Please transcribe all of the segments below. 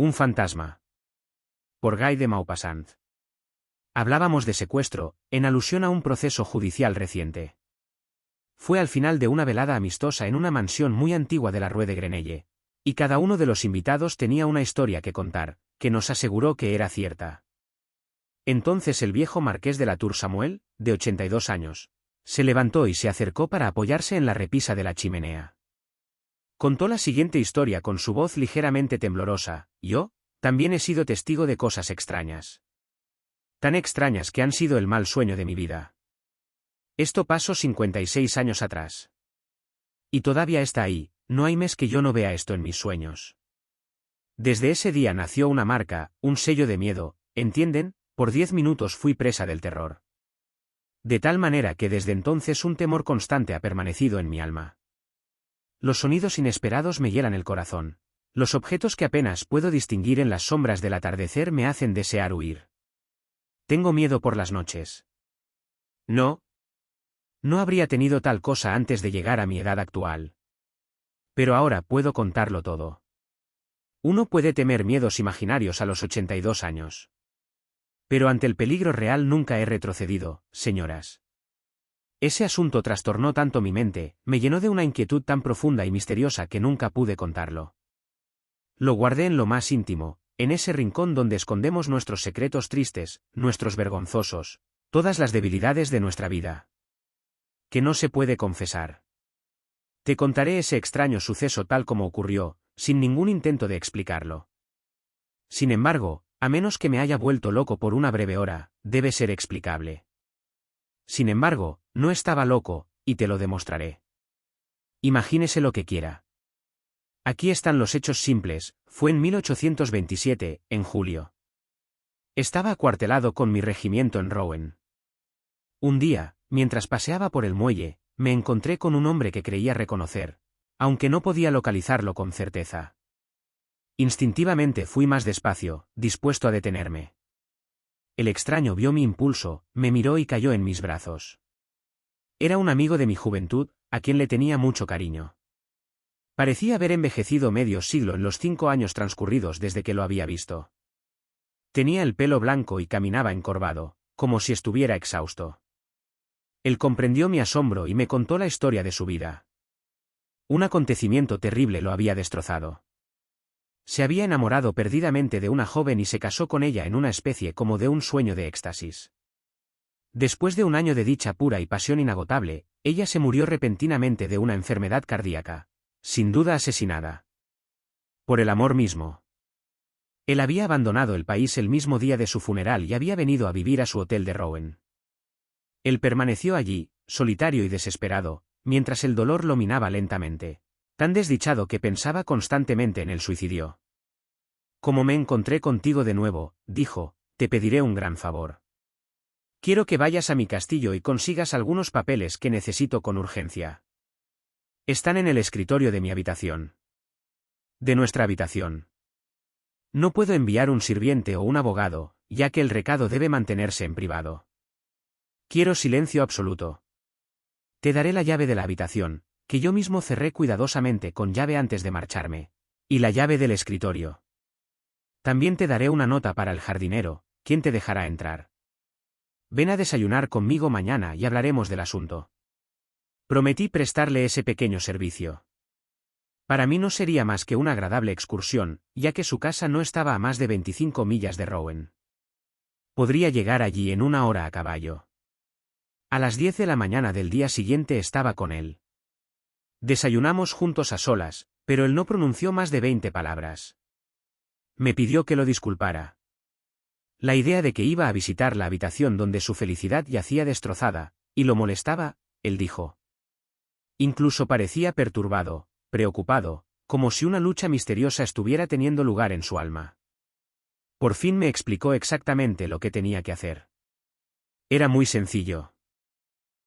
Un fantasma. Por Guy de Maupassant. Hablábamos de secuestro, en alusión a un proceso judicial reciente. Fue al final de una velada amistosa en una mansión muy antigua de la Rue de Grenelle, y cada uno de los invitados tenía una historia que contar, que nos aseguró que era cierta. Entonces el viejo marqués de la Tour Samuel, de 82 años, se levantó y se acercó para apoyarse en la repisa de la chimenea. Contó la siguiente historia con su voz ligeramente temblorosa: yo, también he sido testigo de cosas extrañas. Tan extrañas que han sido el mal sueño de mi vida. Esto pasó 56 años atrás. Y todavía está ahí, no hay mes que yo no vea esto en mis sueños. Desde ese día nació una marca, un sello de miedo, ¿entienden? Por 10 minutos fui presa del terror. De tal manera que desde entonces un temor constante ha permanecido en mi alma. Los sonidos inesperados me hielan el corazón. Los objetos que apenas puedo distinguir en las sombras del atardecer me hacen desear huir. Tengo miedo por las noches. No habría tenido tal cosa antes de llegar a mi edad actual. Pero ahora puedo contarlo todo. Uno puede temer miedos imaginarios a los 82 años. Pero ante el peligro real nunca he retrocedido, señoras. Ese asunto trastornó tanto mi mente, me llenó de una inquietud tan profunda y misteriosa que nunca pude contarlo. Lo guardé en lo más íntimo, en ese rincón donde escondemos nuestros secretos tristes, nuestros vergonzosos, todas las debilidades de nuestra vida. Que no se puede confesar. Te contaré ese extraño suceso tal como ocurrió, sin ningún intento de explicarlo. Sin embargo, a menos que me haya vuelto loco por una breve hora, debe ser explicable. Sin embargo, no estaba loco, y te lo demostraré. Imagínese lo que quiera. Aquí están los hechos simples. Fue en 1827, en julio. Estaba acuartelado con mi regimiento en Rouen. Un día, mientras paseaba por el muelle, me encontré con un hombre que creía reconocer, aunque no podía localizarlo con certeza. Instintivamente fui más despacio, dispuesto a detenerme. El extraño vio mi impulso, me miró y cayó en mis brazos. Era un amigo de mi juventud, a quien le tenía mucho cariño. Parecía haber envejecido medio siglo en los 5 años transcurridos desde que lo había visto. Tenía el pelo blanco y caminaba encorvado, como si estuviera exhausto. Él comprendió mi asombro y me contó la historia de su vida. Un acontecimiento terrible lo había destrozado. Se había enamorado perdidamente de una joven y se casó con ella en una especie como de un sueño de éxtasis. Después de un año de dicha pura y pasión inagotable, ella se murió repentinamente de una enfermedad cardíaca, sin duda asesinada. Por el amor mismo. Él había abandonado el país el mismo día de su funeral y había venido a vivir a su hotel de Rouen. Él permaneció allí, solitario y desesperado, mientras el dolor lo minaba lentamente. Tan desdichado que pensaba constantemente en el suicidio. Como me encontré contigo de nuevo, dijo, te pediré un gran favor. Quiero que vayas a mi castillo y consigas algunos papeles que necesito con urgencia. Están en el escritorio de mi habitación. De nuestra habitación. No puedo enviar un sirviente o un abogado, ya que el recado debe mantenerse en privado. Quiero silencio absoluto. Te daré la llave de la habitación, que yo mismo cerré cuidadosamente con llave antes de marcharme, y la llave del escritorio. También te daré una nota para el jardinero, quien te dejará entrar. Ven a desayunar conmigo mañana y hablaremos del asunto. Prometí prestarle ese pequeño servicio. Para mí no sería más que una agradable excursión, ya que su casa no estaba a más de 25 millas de Rouen. Podría llegar allí en 1 hora a caballo. A las 10 de la mañana del día siguiente estaba con él. Desayunamos juntos a solas, pero él no pronunció más de 20 palabras. Me pidió que lo disculpara. La idea de que iba a visitar la habitación donde su felicidad yacía destrozada, y lo molestaba, él dijo. Incluso parecía perturbado, preocupado, como si una lucha misteriosa estuviera teniendo lugar en su alma. Por fin me explicó exactamente lo que tenía que hacer. Era muy sencillo.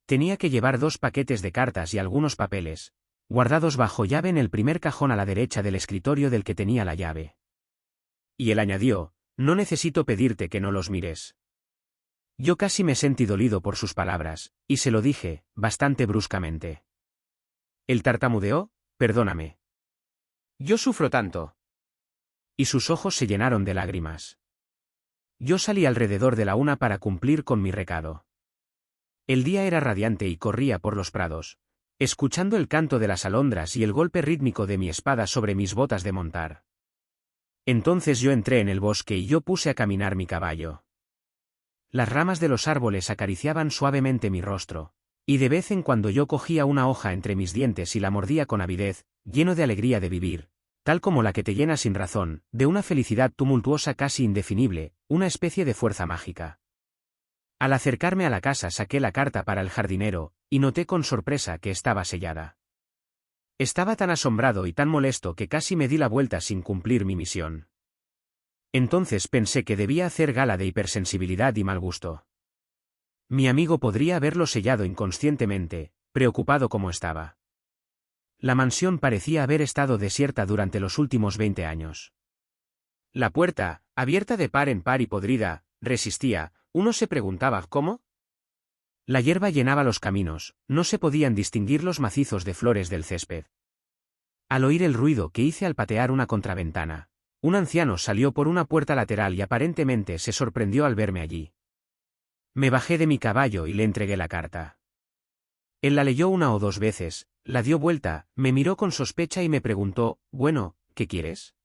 Tenía que llevar 2 paquetes de cartas y algunos papeles, guardados bajo llave en el primer cajón a la derecha del escritorio del que tenía la llave. Y él añadió, no necesito pedirte que no los mires. Yo casi me sentí dolido por sus palabras, y se lo dije, bastante bruscamente. Él tartamudeó, perdóname. Yo sufro tanto. y sus ojos se llenaron de lágrimas. Yo salí alrededor de la 1 para cumplir con mi recado. El día era radiante y corría por los prados, escuchando el canto de las alondras y el golpe rítmico de mi espada sobre mis botas de montar. Entonces yo entré en el bosque y yo puse a caminar mi caballo. Las ramas de los árboles acariciaban suavemente mi rostro, y de vez en cuando yo cogía una hoja entre mis dientes y la mordía con avidez, lleno de alegría de vivir, tal como la que te llena sin razón, de una felicidad tumultuosa casi indefinible, una especie de fuerza mágica. Al acercarme a la casa saqué la carta para el jardinero, y noté con sorpresa que estaba sellada. Estaba tan asombrado y tan molesto que casi me di la vuelta sin cumplir mi misión. Entonces pensé que debía hacer gala de hipersensibilidad y mal gusto. Mi amigo podría haberlo sellado inconscientemente, preocupado como estaba. La mansión parecía haber estado desierta durante los últimos 20 años. La puerta, abierta de par en par y podrida, resistía. Uno se preguntaba ¿cómo? La hierba llenaba los caminos, no se podían distinguir los macizos de flores del césped. Al oír el ruido que hice al patear una contraventana, un anciano salió por una puerta lateral y aparentemente se sorprendió al verme allí. Me bajé de mi caballo y le entregué la carta. Él la leyó 1 o 2 veces, la dio vuelta, me miró con sospecha y me preguntó, bueno, ¿qué quieres?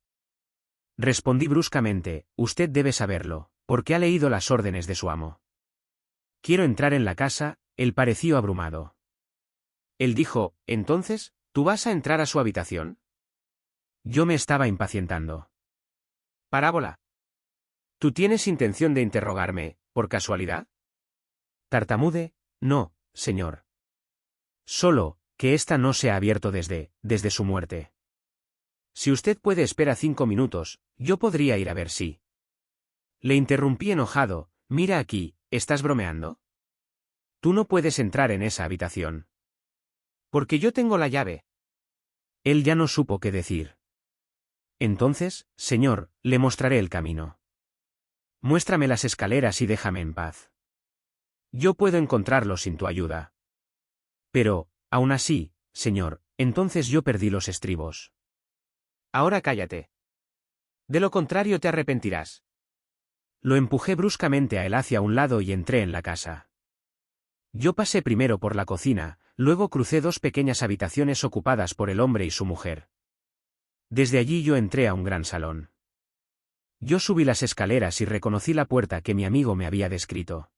Respondí bruscamente, usted debe saberlo, porque ha leído las órdenes de su amo. Quiero entrar en la casa, él pareció abrumado. Él dijo, entonces, ¿tú vas a entrar a su habitación? Yo me estaba impacientando. Parábola. ¿Tú tienes intención de interrogarme, por casualidad? Tartamude, no, señor. Solo, que ésta no se ha abierto desde su muerte. Si usted puede esperar 5 minutos, yo podría ir a ver si. Le interrumpí enojado, mira aquí, ¿estás bromeando? Tú no puedes entrar en esa habitación. Porque yo tengo la llave. Él ya no supo qué decir. Entonces, señor, le mostraré el camino. Muéstrame las escaleras y déjame en paz. Yo puedo encontrarlo sin tu ayuda. Pero, aún así, señor, entonces yo perdí los estribos. Ahora cállate. De lo contrario te arrepentirás. Lo empujé bruscamente a él hacia un lado y entré en la casa. Yo pasé primero por la cocina, luego crucé 2 pequeñas habitaciones ocupadas por el hombre y su mujer. Desde allí yo entré a un gran salón. Yo subí las escaleras y reconocí la puerta que mi amigo me había descrito.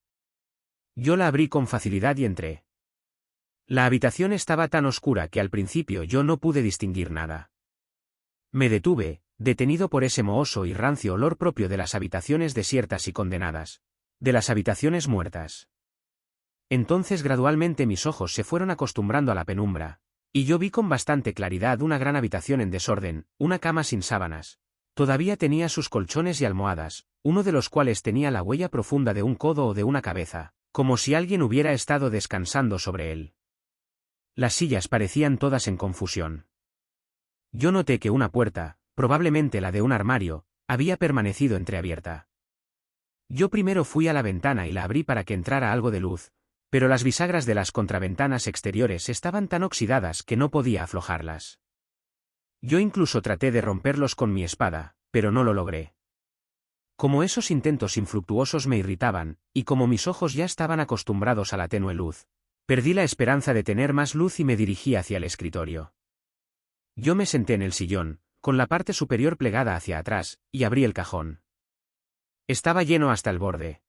Yo la abrí con facilidad y entré. La habitación estaba tan oscura que al principio yo no pude distinguir nada. Me detuve, detenido por ese mohoso y rancio olor propio de las habitaciones desiertas y condenadas, de las habitaciones muertas. Entonces gradualmente mis ojos se fueron acostumbrando a la penumbra, y yo vi con bastante claridad una gran habitación en desorden, una cama sin sábanas. Todavía tenía sus colchones y almohadas, uno de los cuales tenía la huella profunda de un codo o de una cabeza, como si alguien hubiera estado descansando sobre él. Las sillas parecían todas en confusión. Yo noté que una puerta, probablemente la de un armario, había permanecido entreabierta. Yo primero fui a la ventana y la abrí para que entrara algo de luz, pero las bisagras de las contraventanas exteriores estaban tan oxidadas que no podía aflojarlas. Yo incluso traté de romperlos con mi espada, pero no lo logré. Como esos intentos infructuosos me irritaban, y como mis ojos ya estaban acostumbrados a la tenue luz, perdí la esperanza de tener más luz y me dirigí hacia el escritorio. Yo me senté en el sillón, con la parte superior plegada hacia atrás, y abrí el cajón. Estaba lleno hasta el borde.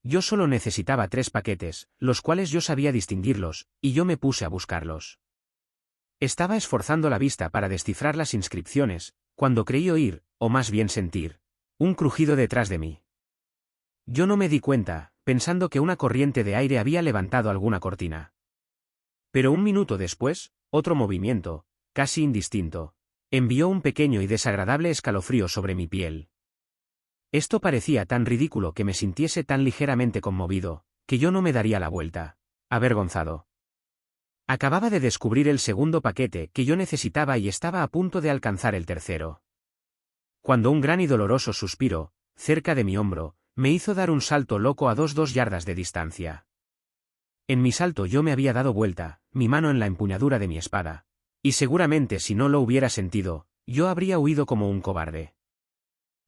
Yo solo necesitaba 3 paquetes, los cuales yo sabía distinguirlos, y yo me puse a buscarlos. Estaba esforzando la vista para descifrar las inscripciones, cuando creí oír, o más bien sentir, un crujido detrás de mí. Yo no me di cuenta, pensando que una corriente de aire había levantado alguna cortina. Pero un minuto después, otro movimiento, casi indistinto, envió un pequeño y desagradable escalofrío sobre mi piel. Esto parecía tan ridículo que me sintiese tan ligeramente conmovido, que yo no me daría la vuelta, avergonzado. Acababa de descubrir el segundo paquete que yo necesitaba y estaba a punto de alcanzar el tercero. Cuando un gran y doloroso suspiro, cerca de mi hombro, me hizo dar un salto loco a 2 yardas de distancia. En mi salto yo me había dado vuelta, mi mano en la empuñadura de mi espada, y seguramente si no lo hubiera sentido, yo habría huido como un cobarde.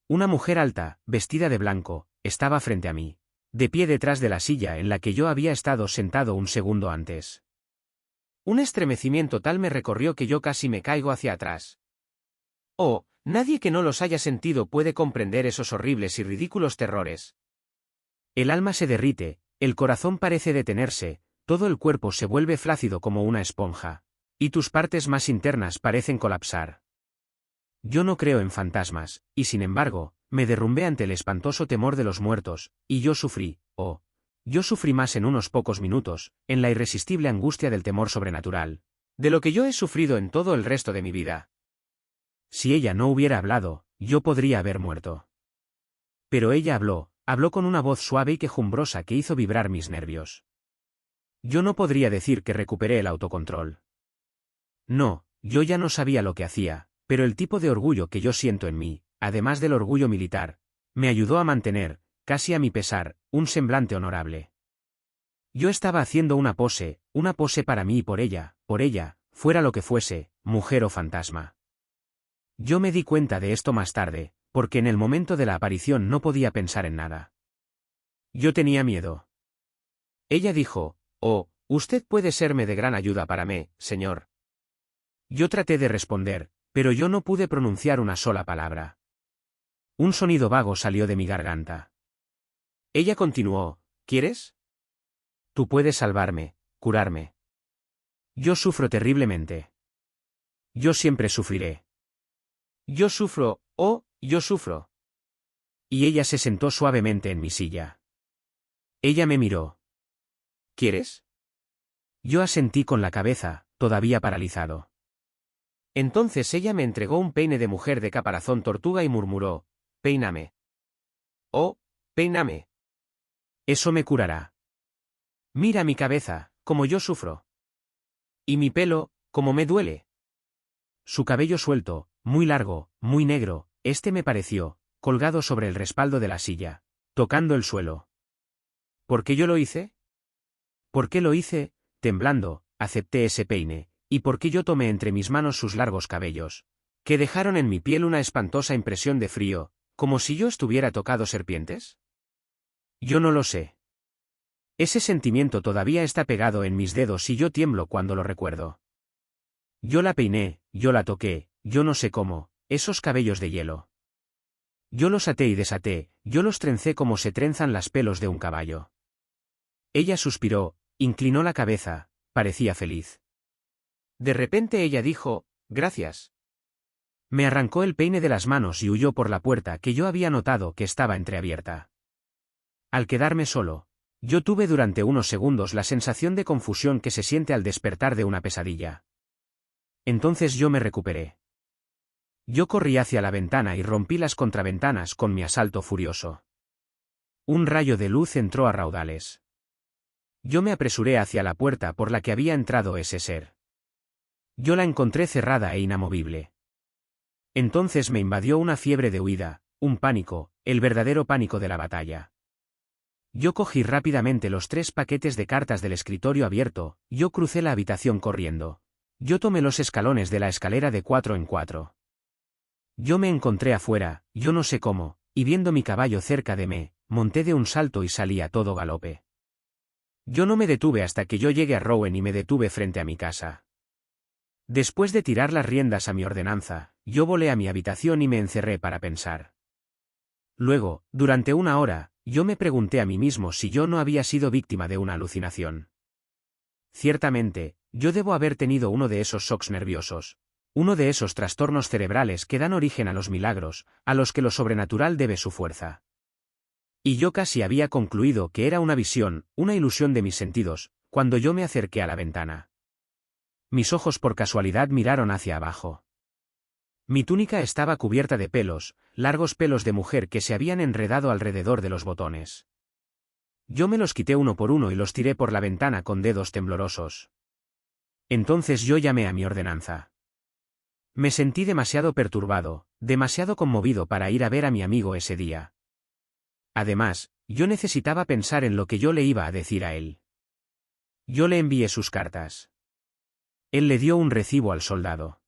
Una mujer alta, vestida de blanco, estaba frente a mí, de pie detrás de la silla en la que yo había estado sentado un segundo antes. Un estremecimiento tal me recorrió que yo casi me caigo hacia atrás. Oh, nadie que no los haya sentido puede comprender esos horribles y ridículos terrores. El alma se derrite, el corazón parece detenerse, todo el cuerpo se vuelve flácido como una esponja, y tus partes más internas parecen colapsar. Yo no creo en fantasmas, y sin embargo, me derrumbé ante el espantoso temor de los muertos, y yo sufrí más en unos pocos minutos, en la irresistible angustia del temor sobrenatural, de lo que yo he sufrido en todo el resto de mi vida. Si ella no hubiera hablado, yo podría haber muerto. Pero ella habló con una voz suave y quejumbrosa que hizo vibrar mis nervios. Yo no podría decir que recuperé el autocontrol. No, yo ya no sabía lo que hacía, pero el tipo de orgullo que yo siento en mí, además del orgullo militar, me ayudó a mantener, casi a mi pesar, un semblante honorable. Yo estaba haciendo una pose para mí y por ella, fuera lo que fuese, mujer o fantasma. Yo me di cuenta de esto más tarde, porque en el momento de la aparición no podía pensar en nada. Yo tenía miedo. Ella dijo, «Oh, usted puede serme de gran ayuda para mí, señor». Yo traté de responder, pero yo no pude pronunciar una sola palabra. Un sonido vago salió de mi garganta. Ella continuó, «¿Quieres? Tú puedes salvarme, curarme. Yo sufro terriblemente. Yo siempre sufriré. Yo sufro, oh, yo sufro». Y ella se sentó suavemente en mi silla. Ella me miró. «¿Quieres?» Yo asentí con la cabeza, todavía paralizado. Entonces ella me entregó un peine de mujer de caparazón tortuga y murmuró, «Peíname. Oh, peíname. Eso me curará. Mira mi cabeza, como yo sufro. Y mi pelo, como me duele». Su cabello suelto, muy largo, muy negro, me pareció, colgado sobre el respaldo de la silla, tocando el suelo. ¿Por qué yo lo hice? ¿Por qué lo hice? Temblando, acepté ese peine, y por qué yo tomé entre mis manos sus largos cabellos, que dejaron en mi piel una espantosa impresión de frío, como si yo estuviera tocado serpientes. Yo no lo sé. Ese sentimiento todavía está pegado en mis dedos y yo tiemblo cuando lo recuerdo. Yo la peiné, yo la toqué, yo no sé cómo, esos cabellos de hielo. Yo los até y desaté, yo los trencé como se trenzan las pelos de un caballo. Ella suspiró, inclinó la cabeza, parecía feliz. De repente ella dijo, «Gracias». Me arrancó el peine de las manos y huyó por la puerta que yo había notado que estaba entreabierta. Al quedarme solo, yo tuve durante unos segundos la sensación de confusión que se siente al despertar de una pesadilla. Entonces yo me recuperé. Yo corrí hacia la ventana y rompí las contraventanas con mi asalto furioso. Un rayo de luz entró a raudales. Yo me apresuré hacia la puerta por la que había entrado ese ser. Yo la encontré cerrada e inamovible. Entonces me invadió una fiebre de huida, un pánico, el verdadero pánico de la batalla. Yo cogí rápidamente los 3 paquetes de cartas del escritorio abierto, yo crucé la habitación corriendo. Yo tomé los escalones de la escalera de 4 en 4. Yo me encontré afuera, yo no sé cómo, y viendo mi caballo cerca de mí, monté de un salto y salí a todo galope. Yo no me detuve hasta que yo llegué a Rouen y me detuve frente a mi casa. Después de tirar las riendas a mi ordenanza, yo volé a mi habitación y me encerré para pensar. Luego, durante una hora, yo me pregunté a mí mismo si yo no había sido víctima de una alucinación. Ciertamente, yo debo haber tenido uno de esos shocks nerviosos, uno de esos trastornos cerebrales que dan origen a los milagros, a los que lo sobrenatural debe su fuerza. Y yo casi había concluido que era una visión, una ilusión de mis sentidos, cuando yo me acerqué a la ventana. Mis ojos por casualidad miraron hacia abajo. Mi túnica estaba cubierta de pelos, largos pelos de mujer que se habían enredado alrededor de los botones. Yo me los quité uno por uno y los tiré por la ventana con dedos temblorosos. Entonces yo llamé a mi ordenanza. Me sentí demasiado perturbado, demasiado conmovido para ir a ver a mi amigo ese día. Además, yo necesitaba pensar en lo que yo le iba a decir a él. Yo le envié sus cartas. Él le dio un recibo al soldado.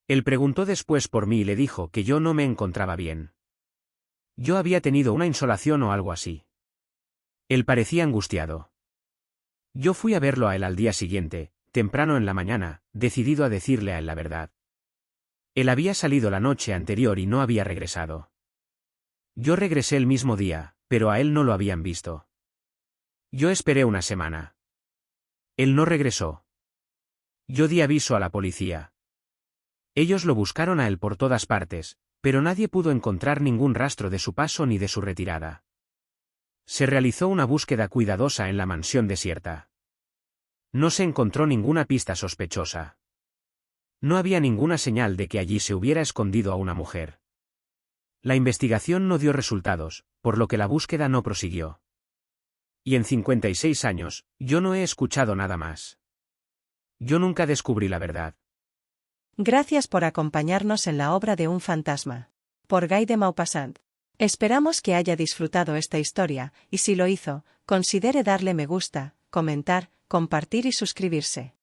Él preguntó después por mí y le dijo que yo no me encontraba bien. Yo había tenido una insolación o algo así. Él parecía angustiado. Yo fui a verlo a él al día siguiente, temprano en la mañana, decidido a decirle a él la verdad. Él había salido la noche anterior y no había regresado. Yo regresé el mismo día, pero a él no lo habían visto. Yo esperé una semana. Él no regresó. Yo di aviso a la policía. Ellos lo buscaron a él por todas partes, pero nadie pudo encontrar ningún rastro de su paso ni de su retirada. Se realizó una búsqueda cuidadosa en la mansión desierta. No se encontró ninguna pista sospechosa. No había ninguna señal de que allí se hubiera escondido a una mujer. La investigación no dio resultados, por lo que la búsqueda no prosiguió. Y en 56 años, yo no he escuchado nada más. Yo nunca descubrí la verdad. Gracias por acompañarnos en la obra de Un fantasma. Por Guy de Maupassant. Esperamos que haya disfrutado esta historia, y si lo hizo, considere darle me gusta, comentar, compartir y suscribirse.